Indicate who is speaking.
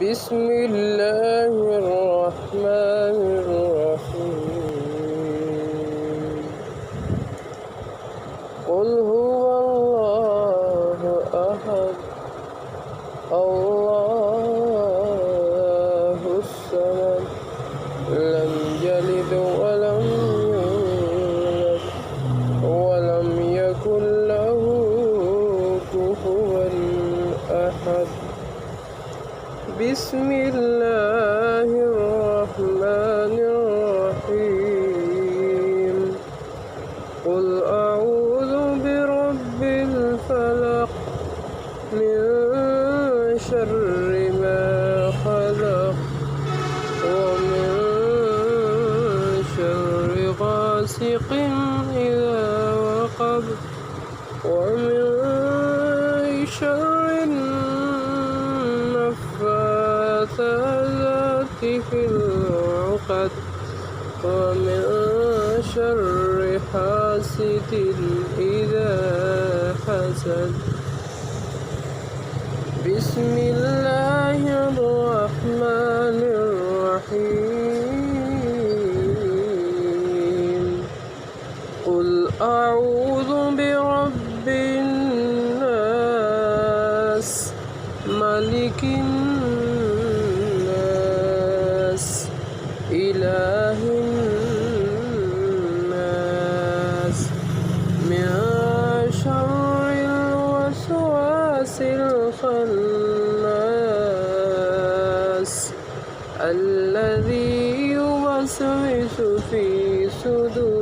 Speaker 1: بسم الله الرحمن الرحيم قل هو الله أحد الله الصمد لم يلد ولم يولد ولم يكن له كفوا أحد بسم الله الرحمن الرحيم قل أعوذ برب الفلق من شر ما خلق ومن شر غاسق إذا وقب ومن شر النفاثات في العقد ومن شر حاسد إذا حسد بسم الله الرحمن الرحيم قل أعوذ برب الناس ملك الناس إله الناس من شر الوسواس الخناس الذي يوسوس في صدور